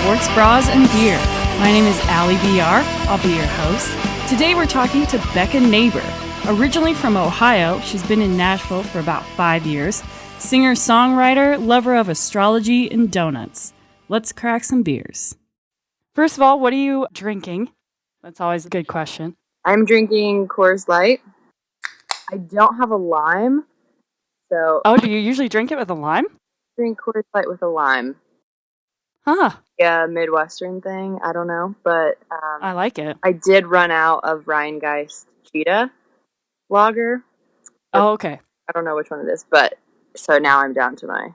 Sports Bras and Beer. My name is Allie BR. I'll be your host. Today we're talking to Becca Neighbor. Originally from Ohio, she's been in Nashville for about 5 years. Singer-Songwriter, lover of astrology and donuts. Let's crack some beers. First of all, what are you drinking? That's always a good question. I'm drinking Coors Light. I don't have a lime, so... Oh, do you usually drink it with a lime? Drink Coors Light with a lime. Huh. Yeah, Midwestern thing. I don't know, but I like it. I did run out of Rheingeist Cheetah lager. Oh, okay. I don't know which one it is, but so now I'm down to my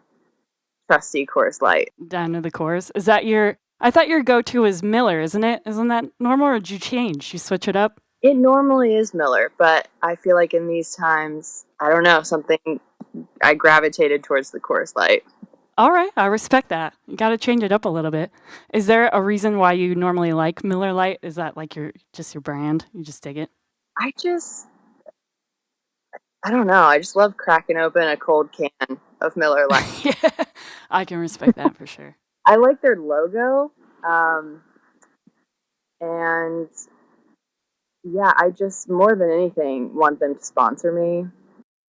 trusty Coors Light. Down to the Coors. Is that your... I thought your go-to is Miller, isn't it? Isn't that normal, or did you change? You switch it up? It normally is Miller, but I feel like in these times, I don't know, I gravitated towards the Coors Light. All right, I respect that. You got to change it up a little bit. Is there a reason why you normally like Miller Lite? Is that like your brand? You just dig it? I don't know. I just love cracking open a cold can of Miller Lite. Yeah, I can respect that for sure. I like their logo, and yeah, I just more than anything want them to sponsor me.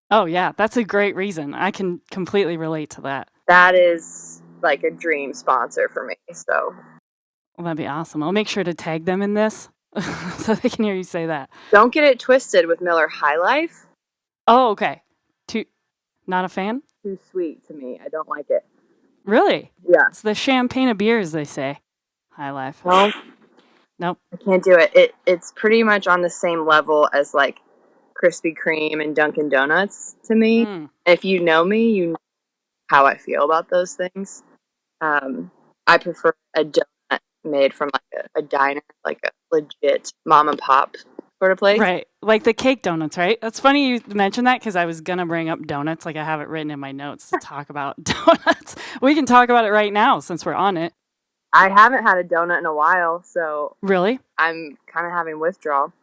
Oh yeah, that's a great reason. I can completely relate to that. That is like a dream sponsor for me. So Well, that'd be awesome. I'll make sure to tag them in this so they can hear you say that. don't get it twisted with Miller High Life. Oh, okay. Not a fan? Too sweet to me. I don't like it. Really? Yeah. It's the champagne of beers, they say. High Life. No, Nope. I can't do it. It's pretty much on the same level as like Krispy Kreme and Dunkin' Donuts to me. If you know me, you know how I feel about those things. I prefer a donut made from like a diner, like a legit mom and pop sort of place. Right. Like the cake donuts, right? That's funny you mentioned that because I was going to bring up donuts. Like I have it written in my notes to talk about donuts. We can talk about it right now since we're on it. I haven't had a donut in a while, so Really? I'm kind of having withdrawal.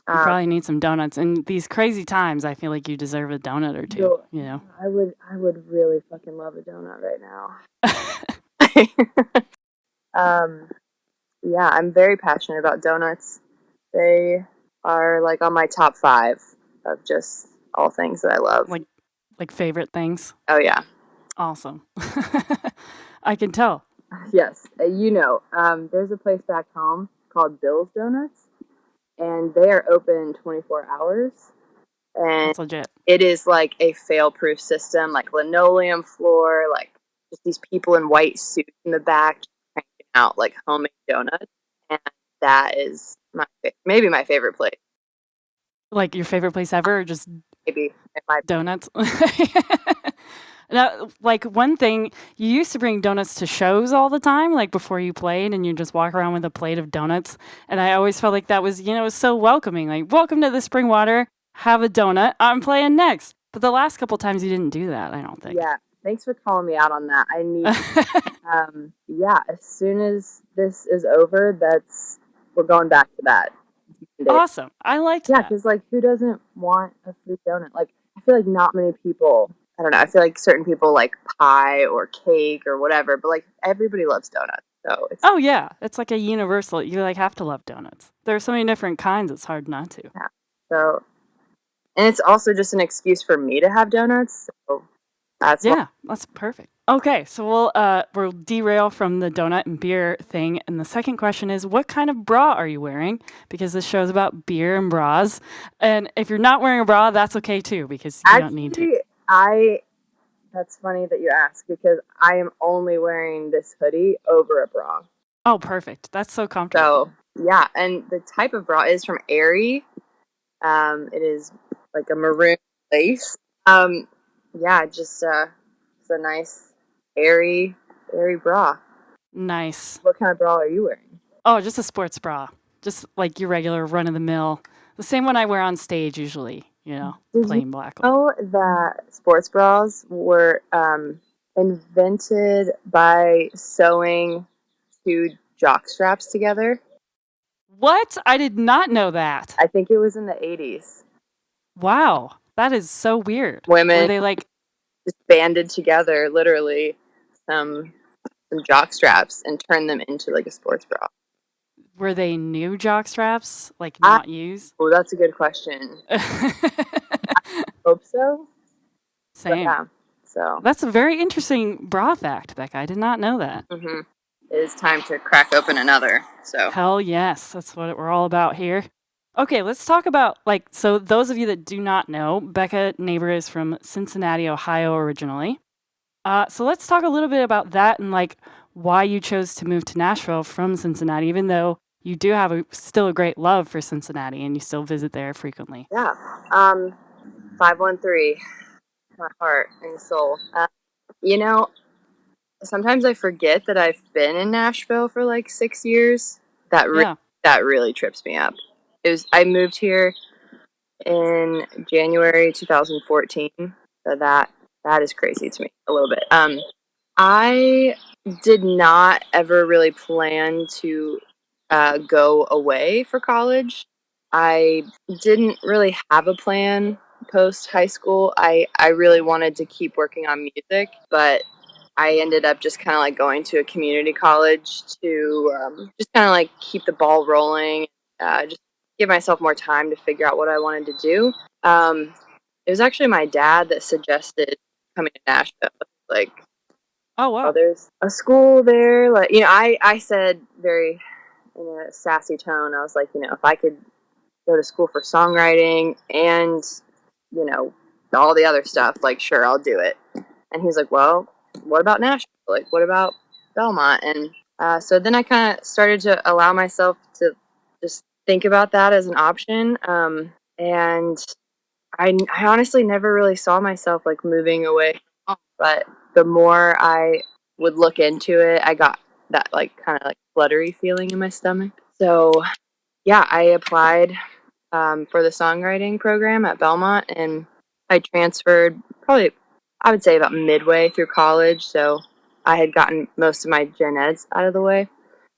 You probably need some donuts. In these crazy times, I feel like you deserve a donut or two, you know? I would really fucking love a donut right now. Yeah, I'm very passionate about donuts. They are like on my top 5 of just all things that I love. Like favorite things? Oh yeah. Awesome. I can tell. Yes, there's a place back home called Bill's Donuts, and they are open 24 hours. And that's legit. It is like a fail-proof system, like linoleum floor, like just these people in white suits in the back cranking out like homemade donuts, and that is maybe my favorite place. Like your favorite place ever, or just maybe donuts? Now, like one thing, you used to bring donuts to shows all the time, like before you played, and you just walk around with a plate of donuts. And I always felt like that was, was so welcoming. Like, welcome to the Springwater, have a donut, I'm playing next. But the last couple times you didn't do that, I don't think. Yeah, thanks for calling me out on that. I need, as soon as this is over, we're going back to that. Awesome. I liked that. Yeah, because like, who doesn't want a free donut? Like, I feel like not many people. I don't know. I feel like certain people like pie or cake or whatever, but like everybody loves donuts. So oh yeah, it's like a universal. You like have to love donuts. There's so many different kinds. It's hard not to. Yeah. So, and it's also just an excuse for me to have donuts. So that's that's perfect. Okay, so we'll derail from the donut and beer thing. And the second question is, what kind of bra are you wearing? Because this show's about beer and bras. And if you're not wearing a bra, that's okay too, because you don't need to. That's funny that you ask, because I am only wearing this hoodie over a bra. Oh, perfect. That's so comfortable. So, yeah, and the type of bra is from Aerie. It is like a maroon lace. Just it's a nice airy bra. Nice. What kind of bra are you wearing? Oh, just a sports bra. Just like your regular run-of-the-mill. The same one I wear on stage usually. Plain black. Did you know that sports bras were invented by sewing 2 jock straps together? What? I did not know that. I think it was in the 80s. Wow. That is so weird. Women were they like just banded together, literally, some some jock straps and turned them into like a sports bra. Were they new jock straps, like not used? Oh, that's a good question. Hope so. But Same. yeah, so That's a very interesting bra fact, Becca. I did not know that. it is time to crack open another. So Hell yes, that's what we're all about here. Okay, let's talk about, like, so those of you that do not know, Becca Neighbor is from Cincinnati, Ohio originally. So let's talk a little bit about that and like why you chose to move to Nashville from Cincinnati, even though you do have still a great love for Cincinnati and you still visit there frequently. yeah, 513, my heart and soul. You know, sometimes I forget that I've been in Nashville for like 6 years. Yeah. That really trips me up. I moved here in January 2014. So that is crazy to me a little bit. I did not ever really plan to go away for college. I didn't really have a plan post high school. I really wanted to keep working on music, but I ended up just kind of like going to a community college to just kind of like keep the ball rolling, just give myself more time to figure out what I wanted to do. It was actually my dad that suggested coming to Nashville. Like, Oh, wow. there's a school there. Like, I said very in a sassy tone, I was like, if I could go to school for songwriting and, you know, all the other stuff, like, sure, I'll do it. And he's like, well, what about Nashville? Like, what about Belmont? And so then I kind of started to allow myself to just think about that as an option. And I honestly never really saw myself like moving away from home, but the more I would look into it, I got that like kind of like fluttery feeling in my stomach. So yeah, I applied for the songwriting program at Belmont, and I transferred probably, I would say, about midway through college. So I had gotten most of my gen eds out of the way.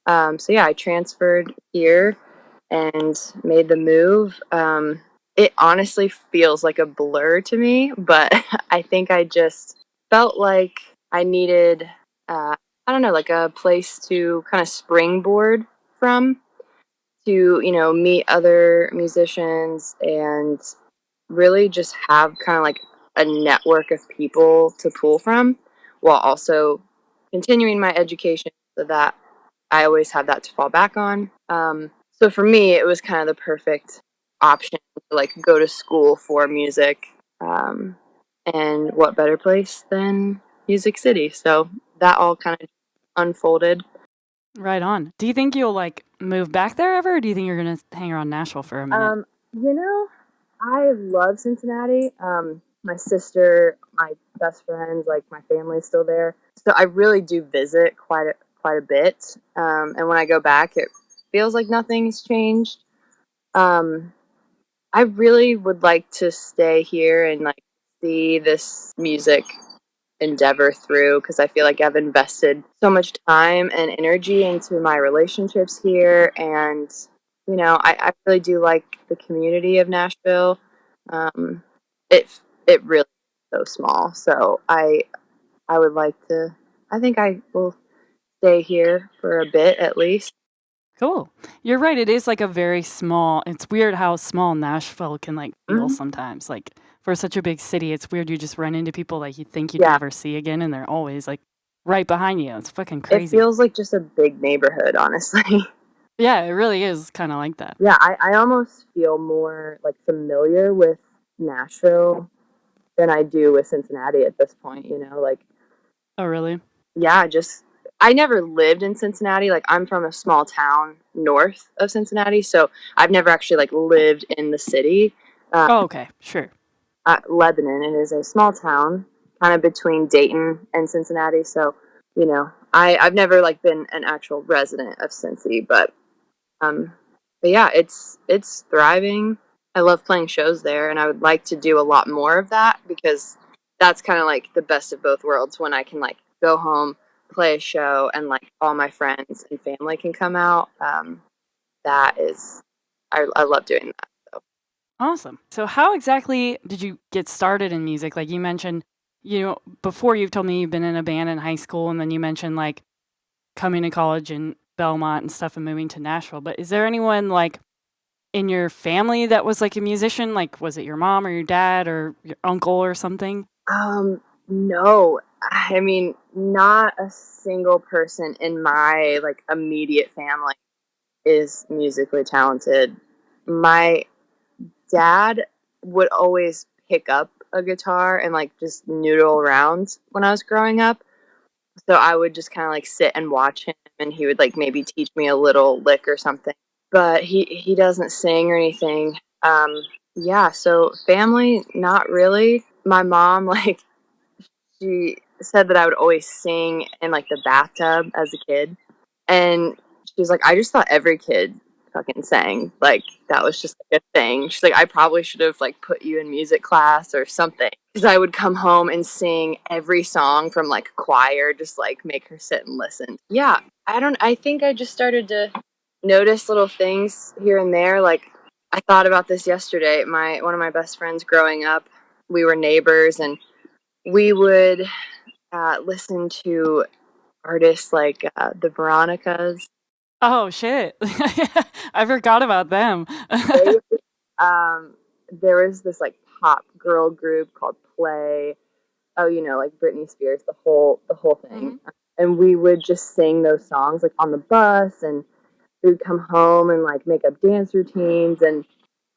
So yeah, I transferred here and made the move. It honestly feels like a blur to me, but I think I just felt like I needed, I don't know, like a place to kind of springboard from to, meet other musicians and really just have kind of like a network of people to pull from while also continuing my education so that I always have that to fall back on. So for me, it was kind of the perfect option to like go to school for music. And what better place than Music City? So that all kind of unfolded. Right on. Do you think you'll like move back there ever, or do you think you're going to hang around Nashville for a minute? You know, I love Cincinnati. My sister, my best friends, like my family's still there. So I really do visit quite a bit. And when I go back, it feels like nothing's changed. Um, I really would like to stay here and like see this music endeavor through because I feel like I've invested so much time and energy into my relationships here, and I really do like the community of Nashville. Um, it really is so small, so I would like to. I think I will stay here for a bit at least. Cool. You're right. It is like a very small, it's weird how small Nashville can like feel Mhm. sometimes. Like for such a big city, it's weird you just run into people like you think you'd Yeah, never see again and they're always like right behind you. It's fucking it crazy. feels like just a big neighborhood, honestly. Yeah, it really is kind of like that. Yeah, I almost feel more like familiar with Nashville than I do with Cincinnati at this point, like Oh, really? yeah, just I never lived in Cincinnati. Like I'm from a small town north of Cincinnati, so I've never actually like lived in the city. Uh, Oh, okay. Sure. Lebanon, it is a small town kind of between Dayton and Cincinnati, so I've never like been an actual resident of Cincy, um, but yeah, it's thriving. I love playing shows there, and I would like to do a lot more of that because that's kind of like the best of both worlds when I can like go home, play a show, and like all my friends and family can come out. That is, I love doing that. So. Awesome. So, how exactly did you get started in music? Like you mentioned, before you've told me you've been in a band in high school, and then you mentioned like coming to college in Belmont and stuff and moving to Nashville. But is there anyone like in your family that was like a musician? Like, was it your mom or your dad or your uncle or something? No. I mean, not a single person in my like immediate family is musically talented. My dad would always pick up a guitar and like just noodle around when I was growing up. So I would just kind of like sit and watch him, and he would like maybe teach me a little lick or something. But he doesn't sing or anything. Yeah, so family, not really. My mom, like, she said that I would always sing in like the bathtub as a kid. And she was like, I just thought every kid fucking sang. Like, that was just like a thing. She's like, I probably should have like put you in music class or something. Because I would come home and sing every song from like choir, just like make her sit and listen. Yeah, I think I just started to notice little things here and there. Like, I thought about this yesterday. One of my best friends growing up, we were neighbors, and we would listen to artists like the Veronicas. Oh shit! I forgot about them. They, there was this like pop girl group called Play. Oh, like Britney Spears, the whole thing. Mm-hmm. And we would just sing those songs like on the bus, and we would come home and like make up dance routines. And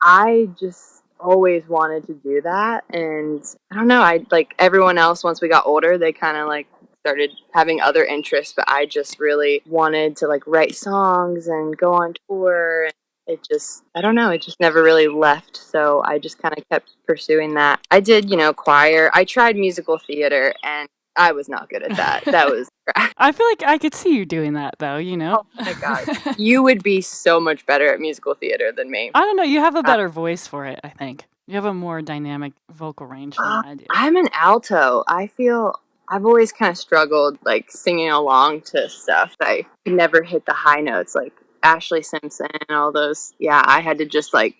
I just always wanted to do that. And I don't know, I like everyone else, once we got older, they kind of like started having other interests, but I just really wanted to like write songs and go on tour. It just, I don't know, it just never really left. So I just kind of kept pursuing that. I did, choir. I tried musical theater, and I was not good at that. That was crap. I feel like I could see you doing that though, Oh my God. You would be so much better at musical theater than me. I don't know, you have a better voice for it, I think. You have a more dynamic vocal range than I do. I'm an alto. I feel I've always kind of struggled like singing along to stuff. I could never hit the high notes like Ashley Simpson and all those. Yeah, I had to just like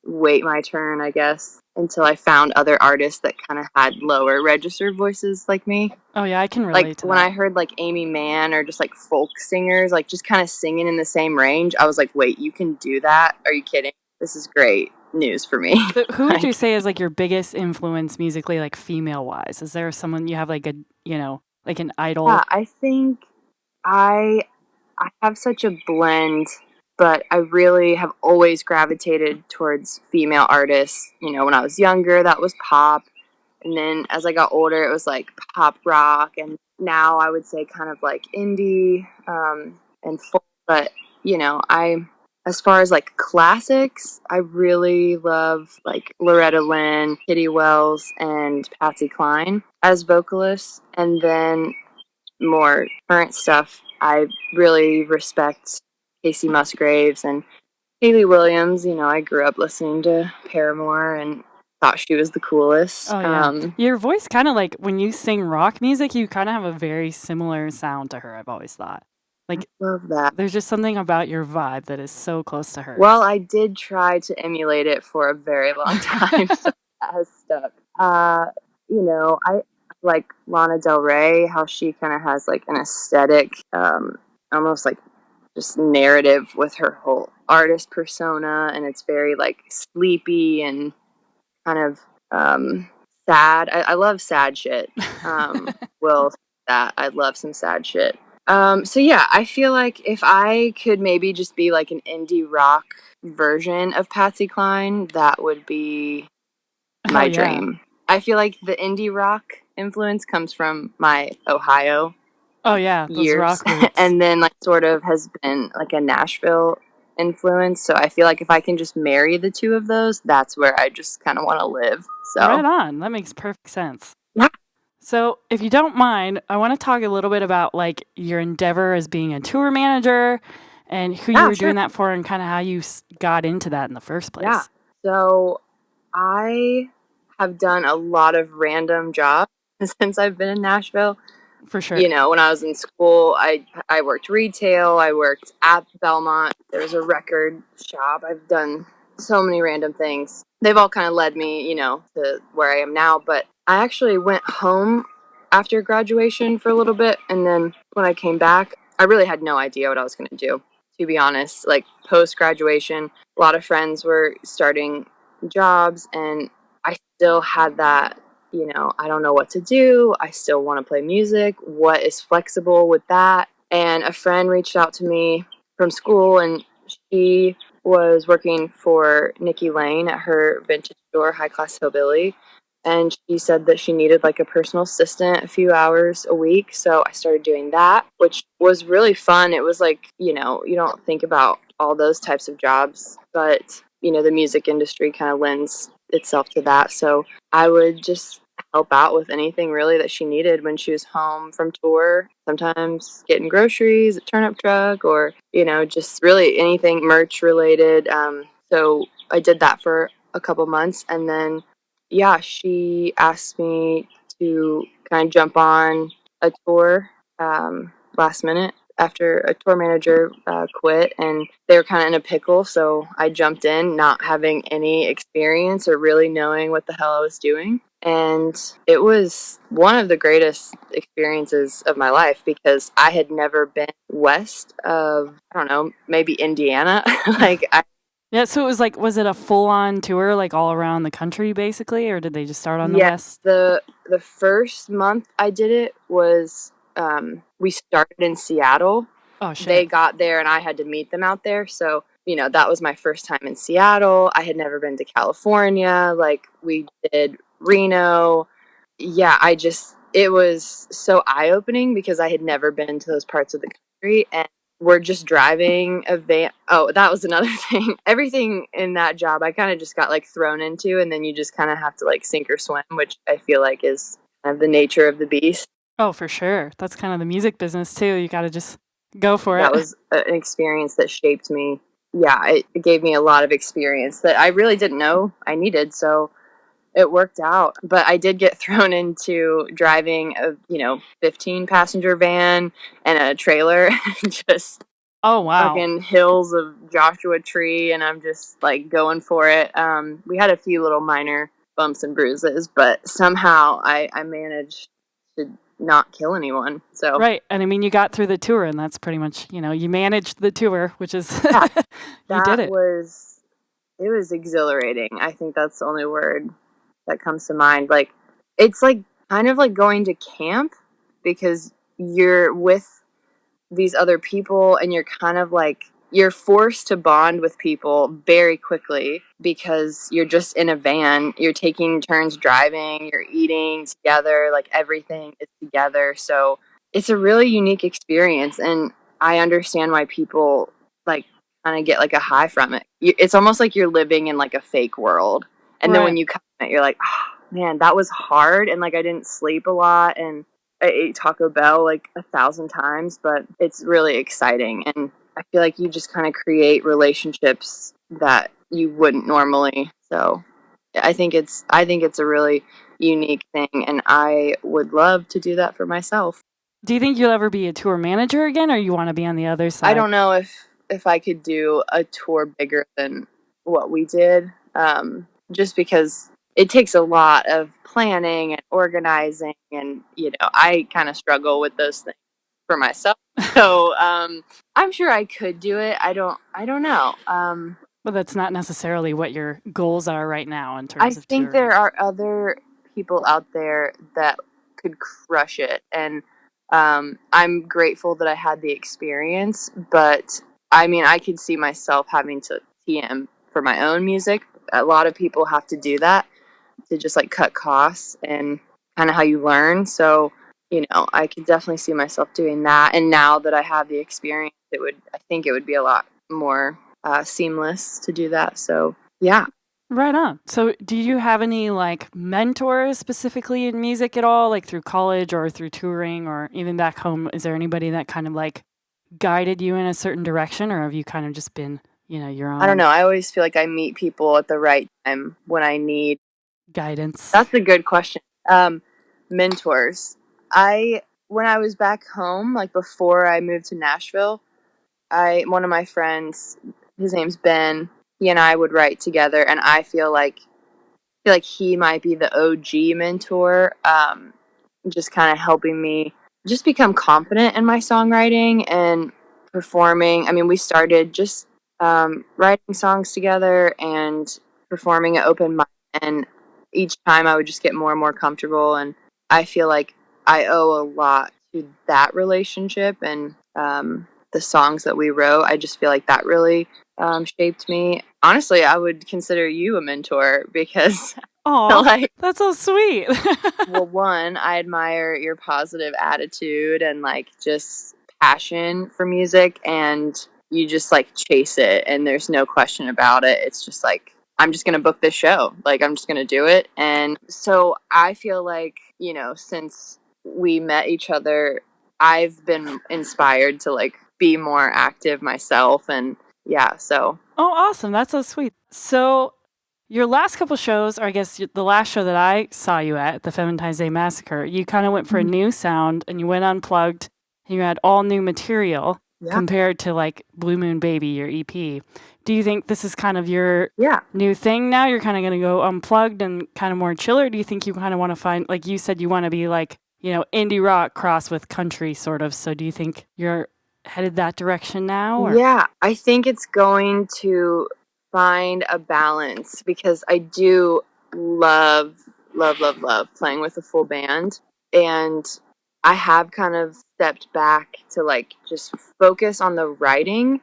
wait my turn, I guess, until I found other artists that kind of had lower register voices like me. Oh yeah, I can relate Like to when that. I heard like Amy Mann or just like folk singers, like just kind of singing in the same range, I was like, wait, you can do that? Are you kidding? This is great news for me. So who would you Like, say is like your biggest influence musically, like female wise? Is there someone you have like a, like an idol? yeah, I think I I have such a blend, but I really have always gravitated towards female artists. When I was younger, that was pop. And then as I got older, it was like pop rock. And now I would say kind of like indie and folk. But, as far as like classics, I really love like Loretta Lynn, Kitty Wells, and Patsy Cline as vocalists. And then more current stuff, I really respect Casey Musgraves and Hayley Williams. I grew up listening to Paramore and thought she was the coolest. Oh yeah. Your voice kind of like when you sing rock music, you kind of have a very similar sound to her, I've always thought. Like Love that. there's just something about your vibe that is so close to hers. Well, I did try to emulate it for a very long time, so that has stuck. I like Lana Del Rey, how she kind of has like an aesthetic, almost like just narrative with her whole artist persona, and it's very like sleepy and kind of sad. I love sad shit. Will say that I love some sad shit. So yeah, I feel like if I could maybe just be like an indie rock version of Patsy Cline, that would be my dream. I feel like the indie rock influence comes from my Ohio Oh yeah, those years, rock roots. and then like sort of has been like a Nashville influence. So I feel like if I can just marry the two of those, that's where I just kind of want to live. So Right on. That makes perfect sense. yeah, So, if you don't mind, I want to talk a little bit about like your endeavor as being a tour manager and who you were sure. doing that for and kind of how you got into that in the first place. Yeah. So I have done a lot of random jobs since I've been in Nashville. For sure. When I was in school, I worked retail. I worked at Belmont. There was a record shop. I've done so many random things. They've all kind of led me, to where I am now. But I actually went home after graduation for a little bit, and then when I came back, I really had no idea what I was going to do, to be honest. Like, post graduation, a lot of friends were starting jobs, and I still had that, I don't know what to do. I still want to play music. What is flexible with that? And a friend reached out to me from school, and she was working for Nikki Lane at her vintage store, High Class Hillbilly, and she said that she needed like a personal assistant a few hours a week. So I started doing that, which was really fun. It was like, you don't think about all those types of jobs, but the music industry kind of lends itself to that. So I would just help out with anything really that she needed when she was home from tour. Sometimes getting groceries, a turnip truck, or just really anything merch related. So I did that for a couple months, and then yeah, she asked me to kind of jump on a tour last minute after a tour manager quit, and they were kind of in a pickle. So I jumped in, not having any experience or really knowing what the hell I was doing. And it was one of the greatest experiences of my life because I had never been west of, I don't know, maybe Indiana. like, I Yeah, so it was like, was it a full-on tour, like all around the country, basically, or did they just start on the Yeah, West? the first month I did it was we started in Seattle. Oh They shit! got there and I had to meet them out there. So, that was my first time in Seattle. I had never been to California. Like, we did Reno. Yeah, it was so eye-opening because I had never been to those parts of the country, and we're just driving a van. Oh, that was another thing. Everything in that job, I kind of just got like thrown into, and then you just kind of have to like sink or swim, which I feel like is kind of the nature of the beast. Oh, for sure. That's kind of the music business too. You got to just go for That it. was an experience that shaped me. Yeah, it gave me a lot of experience that I really didn't know I needed. So it worked out, but I did get thrown into driving a 15 passenger van and a trailer, just Oh wow! fucking hills of Joshua Tree, and I'm just like going for it. We had a few little minor bumps and bruises, but somehow I managed to not kill anyone. So Right, and I mean, you got through the tour, and that's pretty much, you managed the tour, which is yeah, you did that it. was it was exhilarating. I think that's the only word that comes to mind. Like, it's like kind of like going to camp because you're with these other people and you're kind of like you're forced to bond with people very quickly because you're just in a van, you're taking turns driving, you're eating together, like everything is together. So it's a really unique experience, and I understand why people like kind of get like a high from it. It's almost like you're living in like a fake world, and then Right. when you come in it, you're like, oh, man, that was hard, and like I didn't sleep a lot, and I ate Taco Bell like 1,000 times, but it's really exciting. And I feel like you just kind of create relationships that you wouldn't normally. So I think it's a really unique thing, and I would love to do that for myself. Do you think you'll ever be a tour manager again, or you want to be on the other I side? don't know if I could do a tour bigger than what we did, just because it takes a lot of planning and organizing, and I kind of struggle with those things for myself. So I'm sure I could do it. I don't know. But that's not necessarily what your goals are right now in I terms of think there touring. are other people out there that could crush it, and I'm grateful that I had the experience. But I mean, I could see myself having to TM for my own music. A lot of people have to do that to just like cut costs and kind of how you learn. So I could definitely see myself doing that. And now that I have the experience, I think it would be a lot more seamless to do that. So yeah. Right on. So, do you have any like mentors specifically in music at all, like through college or through touring or even back home? Is there anybody that kind of like guided you in a certain direction, or have you kind of just been, your I don't own know. I always feel like I meet people at the right time when I need. guidance? That's a good question. Mentors. When I was back home, like before I moved to Nashville, one of my friends, his name's Ben. He and I would write together, and I feel like he might be the OG mentor. Just kind of helping me just become confident in my songwriting and performing. I mean, we started just writing songs together and performing at open mic, and each time I would just get more and more comfortable. And I feel like I owe a lot to that relationship and the songs that we wrote. I just feel like that really shaped me. Honestly, I would consider you a mentor because Oh, like, that's so sweet. well, one, I admire your positive attitude and like just passion for music, and you just like chase it, and there's no question about it. It's just like, I'm just going to book this show. Like, I'm just going to do it. And so I feel like, since we met each other, I've been inspired to like be more active myself. And yeah, so. Oh, awesome. That's so sweet. So, your last couple shows, or I guess the last show that I saw you at, the Valentine's Day Massacre, you kind of went for a new sound and you went unplugged and you had all new material compared to like Blue Moon Baby, your EP. Do you think this is kind of your new thing now? You're kind of going to go unplugged and kind of more chill, or do you think you kind of want to find, like you said, you want to be like, indie rock cross with country sort of. So do you think you're headed that direction now? Or? Yeah, I think it's going to find a balance because I do love, love, love, love playing with a full band. And I have kind of stepped back to like just focus on the writing.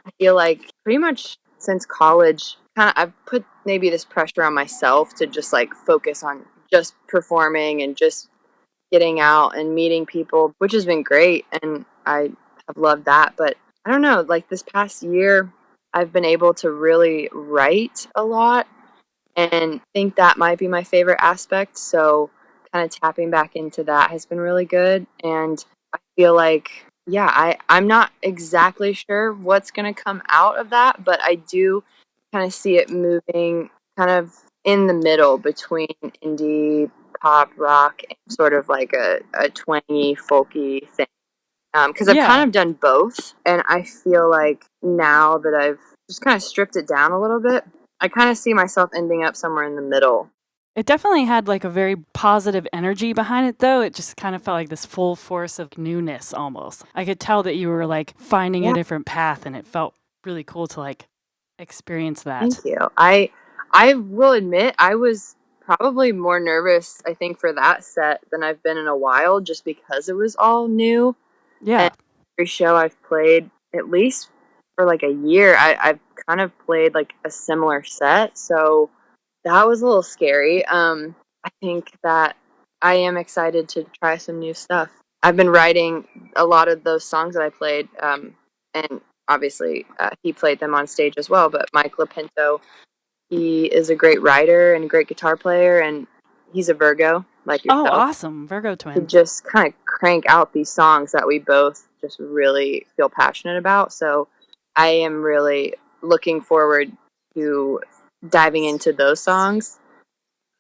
I feel like pretty much since college, kind of I've put maybe this pressure on myself to just like focus on just performing and just getting out and meeting people, which has been great. And I have loved that. But I don't know, like this past year, I've been able to really write a lot and think that might be my favorite aspect. So kind of tapping back into that has been really good. And I feel like, yeah, I'm not exactly sure what's going to come out of that, but I do kind of see it moving kind of in the middle between indie, pop, rock, and sort of like a twangy, folky thing. Because I've kind of done both, and I feel like now that I've just kind of stripped it down a little bit, I kind of see myself ending up somewhere in the middle. It definitely had like a very positive energy behind it, though. It just kind of felt like this full force of newness almost. I could tell that you were like finding a different path, and it felt really cool to like experience that. Thank you. I will admit I was probably more nervous, I think, for that set than I've been in a while, just because it was all new. Yeah. And every show I've played, at least for like a year, I've kind of played like a similar set, so that was a little scary. I think that I am excited to try some new stuff. I've been writing a lot of those songs that I played, and obviously he played them on stage as well. But Mike Lapinto, he is a great writer and a great guitar player, and he's a Virgo like yourself. Oh, awesome. Virgo twins. To just kind of crank out these songs that we both just really feel passionate about. So I am really looking forward to diving into those songs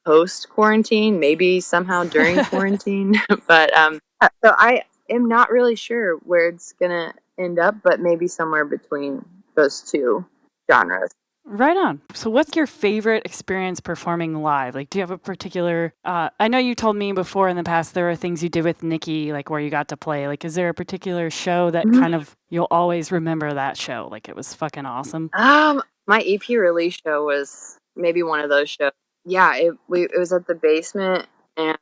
post quarantine, maybe somehow during quarantine. But so I am not really sure where it's gonna end up, but maybe somewhere between those two genres. Right on. So, what's your favorite experience performing live? Like, do you have a particular? I know you told me before in the past there are things you did with Nikki, like where you got to play. Like, is there a particular show that kind of you'll always remember that show? Like, it was fucking awesome. My EP release show was maybe one of those shows. Yeah, it was at the basement, and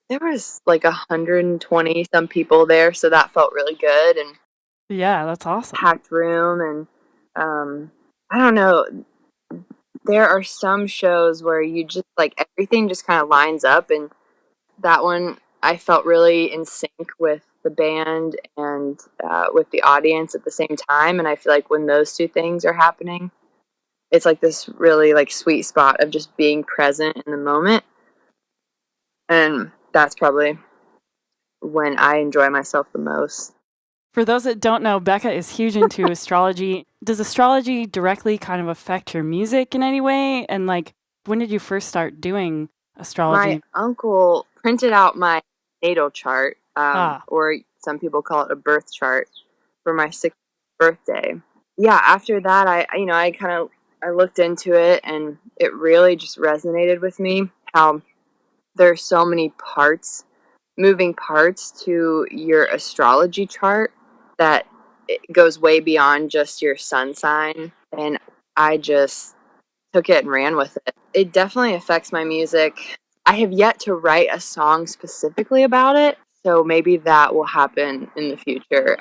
there was like 120 some people there, so that felt really good. And yeah, that's awesome. Packed room, and I don't know. There are some shows where you just like everything just kind of lines up, and that one I felt really in sync with the band and with the audience at the same time. And I feel like when those two things are happening, it's like this really like sweet spot of just being present in the moment. And that's probably when I enjoy myself the most. For those that don't know, Becca is huge into astrology. Does astrology directly kind of affect your music in any way? And like, when did you first start doing astrology? My uncle printed out my natal chart, or some people call it a birth chart, for my 6th birthday. Yeah, after that, I looked into it, and it really just resonated with me how there's so many parts moving parts to your astrology chart that it goes way beyond just your sun sign. And I just took it and ran with it. It definitely affects my music. I have yet to write a song specifically about it, so maybe that will happen in the future.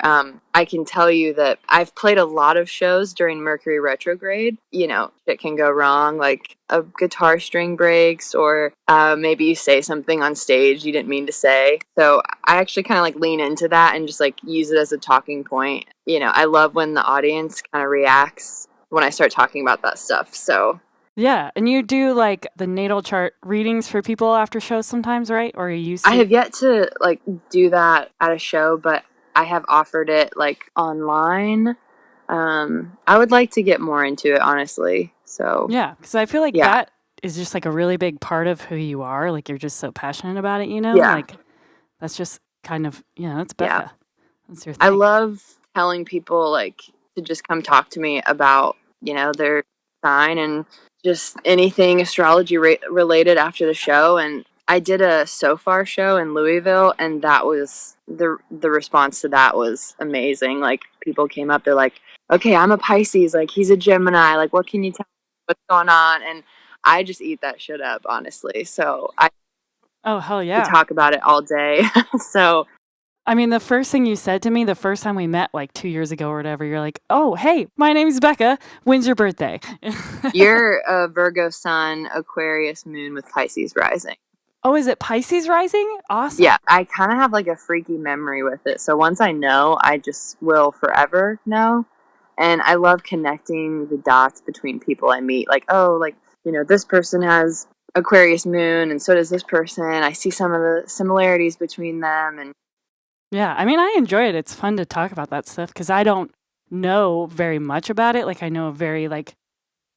I can tell you that I've played a lot of shows during Mercury retrograde. You know, it can go wrong, like a guitar string breaks, or maybe you say something on stage you didn't mean to say. So I actually kind of like lean into that and just like use it as a talking point. You know, I love when the audience kind of reacts when I start talking about that stuff. So yeah, and you do like the natal chart readings for people after shows sometimes, right? Or you used I to? have yet to like do that at a show, but I have offered it like online. I would like to get more into it, honestly. So Yeah, because I feel like yeah, that is just like a really big part of who you are. Like you're just so passionate about it, you know? yeah, Like that's just kind of, that's yeah. Becca. That's your I thing. love telling people like to just come talk to me about their sign and just anything astrology related after the show. And I did a So Far show in Louisville, and that was the response to that was amazing. Like people came up, they're like, "Okay, I'm a Pisces. Like he's a Gemini. Like what can you tell me? What's going on?" And I just eat that shit up, honestly. So I Oh, hell could yeah. talk about it all day. So I mean, the first thing you said to me the first time we met, like 2 years ago or whatever, you're like, oh, hey, my name's Becca. When's your birthday? you're a Virgo sun, Aquarius moon with Pisces rising. Oh, is it Pisces rising? Awesome. Yeah, I kind of have like a freaky memory with it. So once I know, I just will forever know. And I love connecting the dots between people I meet. Like, oh, like, this person has Aquarius moon and so does this person. I see some of the similarities between them. And Yeah, I mean, I enjoy it. It's fun to talk about that stuff because I don't know very much about it. Like, I know very, like,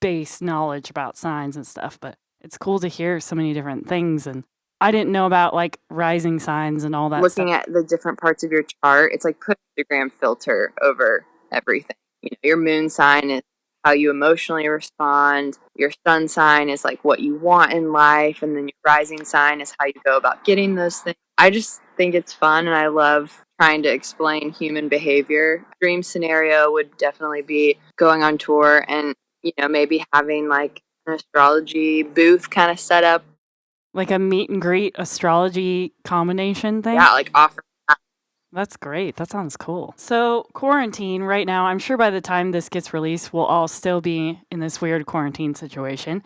base knowledge about signs and stuff, but it's cool to hear so many different things. And I didn't know about, like, rising signs and all that stuff. looking at the different parts of your chart, it's like put an Instagram filter over everything. Your moon sign is how you emotionally respond. Your sun sign is like what you want in life, and then your rising sign is how you go about getting those things. I just think it's fun, and I love trying to explain human behavior. Dream scenario would definitely be going on tour and maybe having like an astrology booth kind of set up. Like a meet and greet astrology combination thing. Yeah, like offer. That's great. That sounds cool. So, quarantine right now, I'm sure by the time this gets released, we'll all still be in this weird quarantine situation.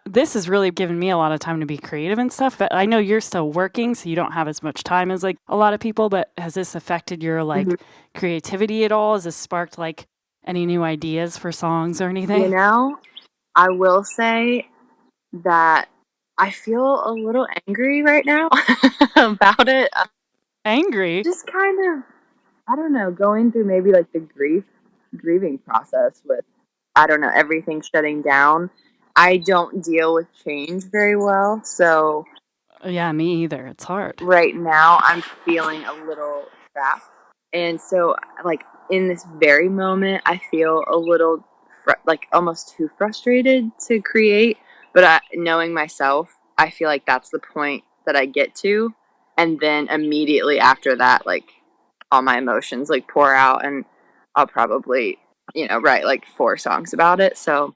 This has really given me a lot of time to be creative and stuff, but I know you're still working, so you don't have as much time as like a lot of people, but has this affected your like creativity at all? Has this sparked like any new ideas for songs or anything? I will say that I feel a little angry right now about it. Angry? Just kind of, I don't know, going through maybe like the grieving process with, I don't know, everything shutting down. I don't deal with change very well, so Yeah, me either. It's hard. right now I'm feeling a little trapped. And so, like, in this very moment, I feel a little, like, almost too frustrated to create. But knowing myself, I feel like that's the point that I get to. And then immediately after that, like, all my emotions, like, pour out. And I'll probably, write, like, 4 songs about it. So,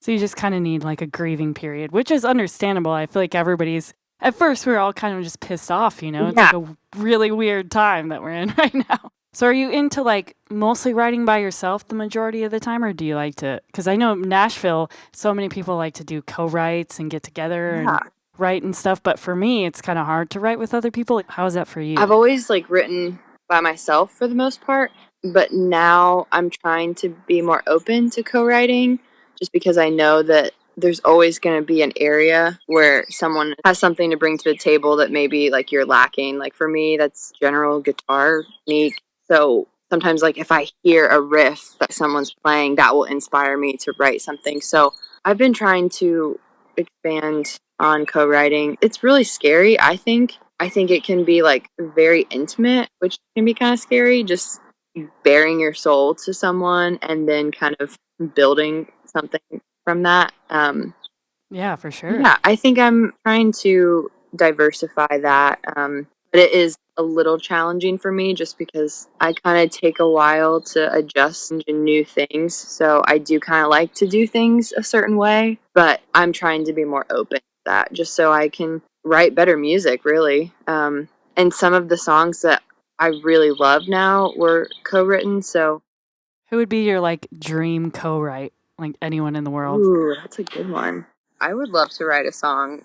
So you just kind of need like a grieving period, which is understandable. I feel like everybody's, at first, we were all kind of just pissed off, you know? It's yeah. like a really weird time that we're in right now. So are you into like mostly writing by yourself the majority of the time, or do you like to? Because I know Nashville, so many people like to do co-writes and get together Yeah. and write and stuff. But for me, it's kind of hard to write with other people. How is that for you? I've always like written by myself for the most part, but now I'm trying to be more open to co-writing just because I know that there's always going to be an area where someone has something to bring to the table that maybe like you're lacking. Like for me, that's general guitar technique. So sometimes like if I hear a riff that someone's playing, that will inspire me to write something. So I've been trying to expand on co-writing. It's really scary, I think. I think it can be like very intimate, which can be kind of scary, just bearing your soul to someone and then kind of building something from that. Yeah, for sure. Yeah, I think I'm trying to diversify that. But it is a little challenging for me just because I kind of take a while to adjust to new things. So I do kind of like to do things a certain way, but I'm trying to be more open to that just so I can write better music, really. And some of the songs that I really love now were co-written, so. Who would be your like dream co-write? Like anyone in the world? Ooh, that's a good one. I would love to write a song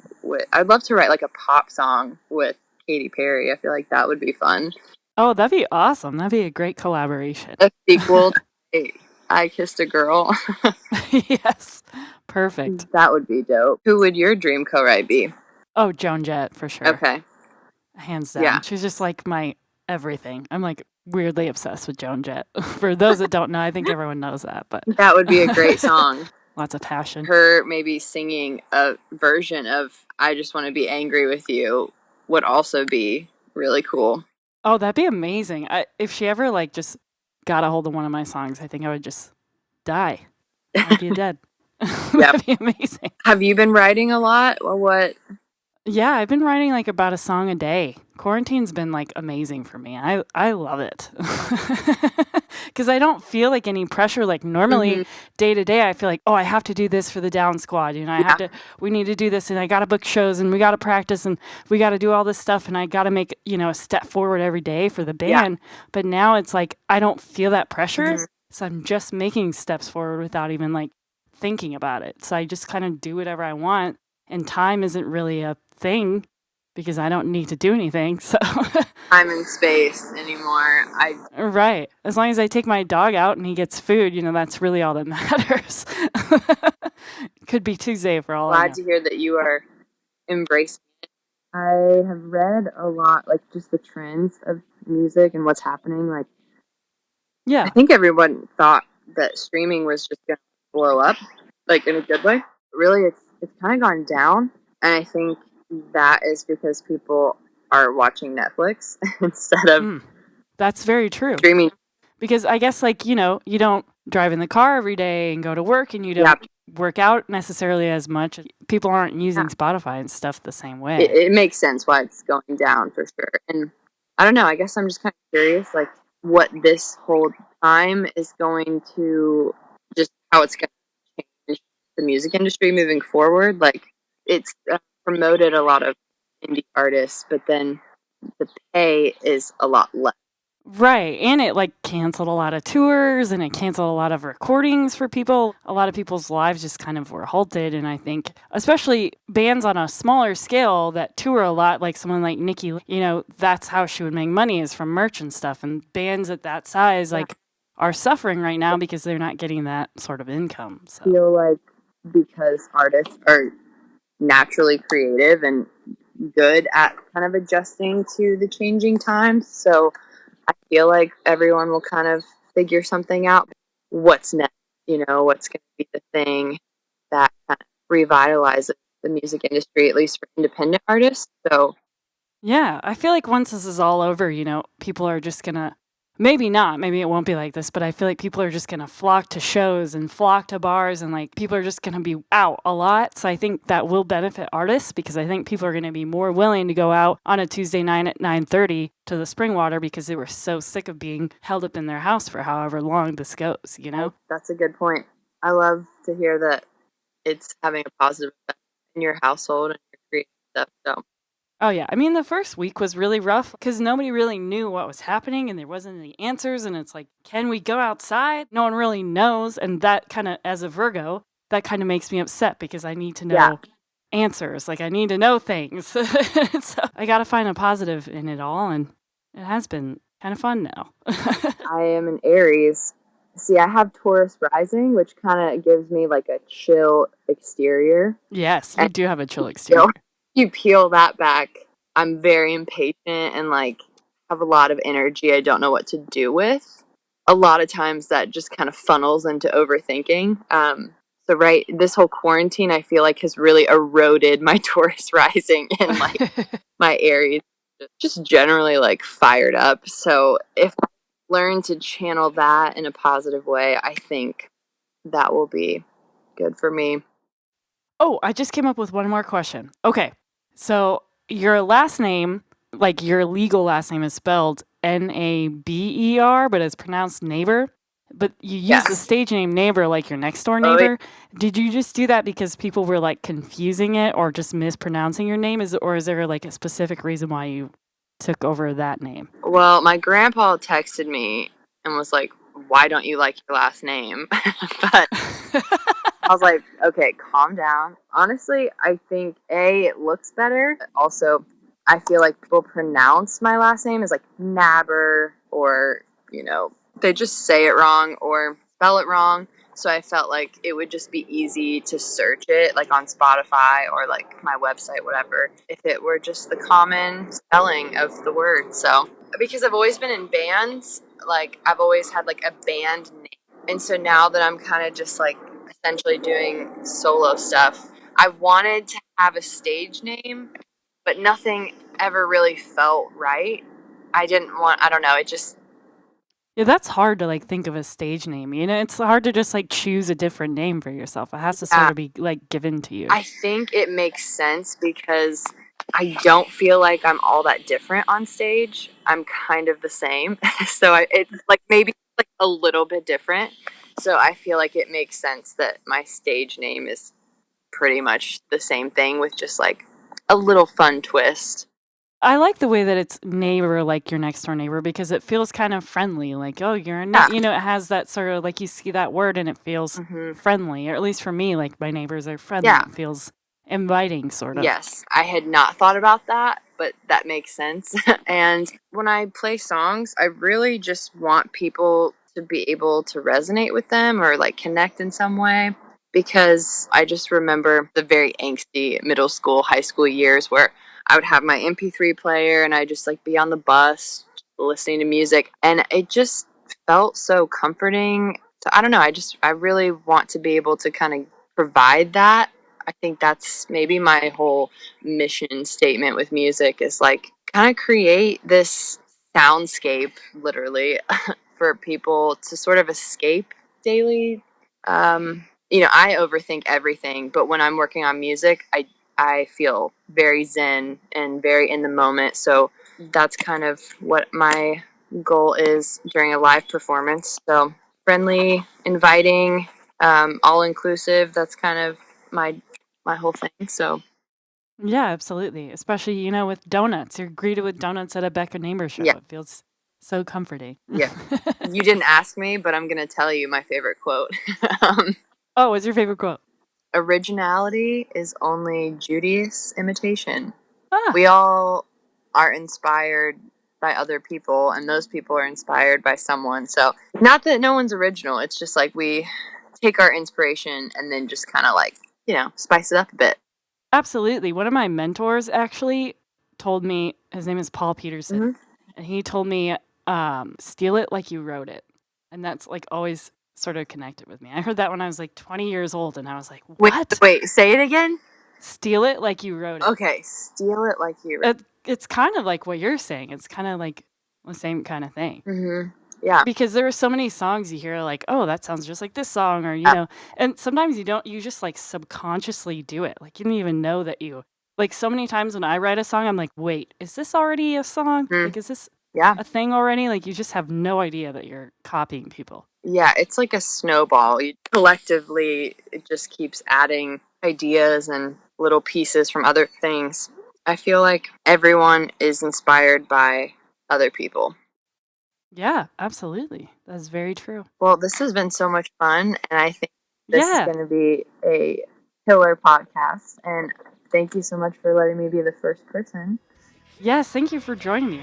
I'd love to write like a pop song with Katy Perry. I feel like that would be fun. Oh, that'd be awesome. That'd be a great collaboration. A sequel to I Kissed a Girl. Yes. Perfect. That would be dope. Who would your dream co-write be? Oh, Joan Jett for sure. Okay. Hands down. Yeah. She's just like my everything. I'm like weirdly obsessed with Joan Jett. For those that don't know, I think everyone knows that, but that would be a great song. Lots of passion. Her maybe singing a version of I Just Want to Be Angry with You would also be really cool. Oh, that'd be amazing. If she ever like just got a hold of one of my songs, I think I would just die. I'd be dead. That'd be amazing. Have you been writing a lot or what? Yeah, I've been writing like about a song a day. Quarantine's been like amazing for me. I love it. Because I don't feel like any pressure. Like normally day to day, I feel like, oh, I have to do this for the down squad. You know, we need to do this and I got to book shows and we got to practice and we got to do all this stuff and I got to make, a step forward every day for the band. Yeah. But now it's like, I don't feel that pressure. So I'm just making steps forward without even like thinking about it. So I just kind of do whatever I want. And time isn't really a thing because I don't need to do anything. So time and space anymore. Right. As long as I take my dog out and he gets food, that's really all that matters. Could be Tuesday for all I know. Glad to hear that you are embracing it. I have read a lot, like just the trends of music and what's happening. Like, yeah, I think everyone thought that streaming was just going to blow up, like in a good way. But really, it's kind of gone down, and I think that is because people are watching Netflix instead of that's very true. Streaming. Because I guess you don't drive in the car every day and go to work and you don't work out necessarily as much. People aren't using Spotify and stuff the same way. It makes sense why it's going down for sure. And I don't know, I guess I'm just kind of curious like what this whole time is going to, just how it's going to change the music industry moving forward. Like it's promoted a lot of indie artists, but then the pay is a lot less. Right. And it canceled a lot of tours and it canceled a lot of recordings for people. A lot of people's lives just kind of were halted. And I think especially bands on a smaller scale that tour a lot, like someone like Nikki, that's how she would make money is from merch and stuff. And bands at that size are suffering right now because they're not getting that sort of income. So. I feel like because artists are naturally creative and good at kind of adjusting to the changing times. So I feel like everyone will kind of figure something out. What's next? What's going to be the thing that kind of revitalizes the music industry, at least for independent artists. So, yeah, I feel like once this is all over, people are just going to, maybe not, maybe it won't be like this, but I feel like people are just going to flock to shows and flock to bars and people are just going to be out a lot. So I think that will benefit artists because I think people are going to be more willing to go out on a Tuesday night at 9:30 to the Springwater because they were so sick of being held up in their house for however long this goes, That's a good point. I love to hear that it's having a positive effect in your household and your creative stuff. So. Oh, yeah. I mean, the first week was really rough because nobody really knew what was happening and there wasn't any answers. And it's like, can we go outside? No one really knows. And that kind of, as a Virgo, that kind of makes me upset because I need to know answers. I need to know things. So I got to find a positive in it all. And it has been kind of fun now. I am an Aries. See, I have Taurus rising, which kind of gives me a chill exterior. Yes, you do have a chill exterior. You peel that back, I'm very impatient and have a lot of energy I don't know what to do with. A lot of times that just kind of funnels into overthinking. So this whole quarantine I feel has really eroded my Taurus rising and my Aries just generally fired up. So if I learn to channel that in a positive way, I think that will be good for me. Oh, I just came up with one more question. Okay. So your last name, like your legal last name is spelled Naber, but it's pronounced neighbor. But you use the Yes. stage name neighbor like your next door Oh, yeah. neighbor. Did you just do that because people were like confusing it or just mispronouncing your name? Or is there like a specific reason why you took over that name? Well, my grandpa texted me and was like, "Why don't you like your last name?" But I was like, "Okay, calm down." Honestly, I think it looks better. Also, I feel like people pronounce my last name as like Nabber, or they just say it wrong or spell it wrong. So I felt like it would just be easy to search it, like on Spotify or like my website, whatever, if it were just the common spelling of the word. So because I've always been in bands, like I've always had like a band name. And so now that I'm kind of just like essentially doing solo stuff, I wanted to have a stage name, but nothing ever really felt right. I don't know, it just, Yeah, that's hard to like think of a stage name. It's hard to just like choose a different name for yourself. It has to sort yeah, of be like given to you. I think it makes sense because I don't feel like I'm all that different on stage. I'm kind of the same. So it's like maybe like a little bit different. So I feel like it makes sense that my stage name is pretty much the same thing with just like a little fun twist. I like the way that it's neighbor, like your next door neighbor, because it feels kind of friendly. Like, oh, you're a Yeah. it has that sort of like you see that word and it feels friendly. Or at least for me, like my neighbors are friendly. Yeah. It feels inviting, sort of. Yes, I had not thought about that, but that makes sense. And when I play songs, I really just want people to be able to resonate with them or like connect in some way, because I just remember the very angsty middle school, high school years where I would have my MP3 player and I just like be on the bus listening to music, and it just felt so comforting. So I don't know, I really want to be able to kind of provide that. I think that's maybe my whole mission statement with music, is like kind of create this soundscape, literally, for people to sort of escape daily. I overthink everything, but when I'm working on music, I feel very zen and very in the moment. So that's kind of what my goal is during a live performance. So friendly, inviting, all inclusive. That's kind of my whole thing. So Yeah, absolutely. Especially, with donuts. You're greeted with donuts at a Becca neighbor show. yeah, It feels so comforting. yeah. You didn't ask me, but I'm gonna tell you my favorite quote. um, Oh, what's your favorite quote? Originality is only Judy's imitation. Ah, We all are inspired by other people, and those people are inspired by someone. So not that no one's original. It's just like we take our inspiration and then just kind of like spice it up a bit. absolutely. One of my mentors actually told me, his name is Paul Peterson, Mm-hmm. and he told me, steal it like you wrote it. And that's like always sort of connected with me. I heard that when I was like 20 years old, and I was like, Wait, what? wait, say it again. Steal it like you wrote it. Okay, steal it like you wrote. It's kind of like what you're saying. It's kind of like the same kind of thing. Mm-hmm. Yeah. Because there are so many songs you hear like, oh, that sounds just like this song, or and sometimes you just like subconsciously do it. Like you don't even know that like so many times when I write a song, I'm like, wait, is this already a song? Mm-hmm. Like, is this Yeah. a thing already? Like you just have no idea that you're copying people. Yeah, it's like a snowball. Collectively, it just keeps adding ideas and little pieces from other things. I feel like everyone is inspired by other people. Yeah, absolutely. That's very true. Well, this has been so much fun, and I think this is Yeah. going to be a killer podcast. And thank you so much for letting me be the first person. Yes, thank you for joining me.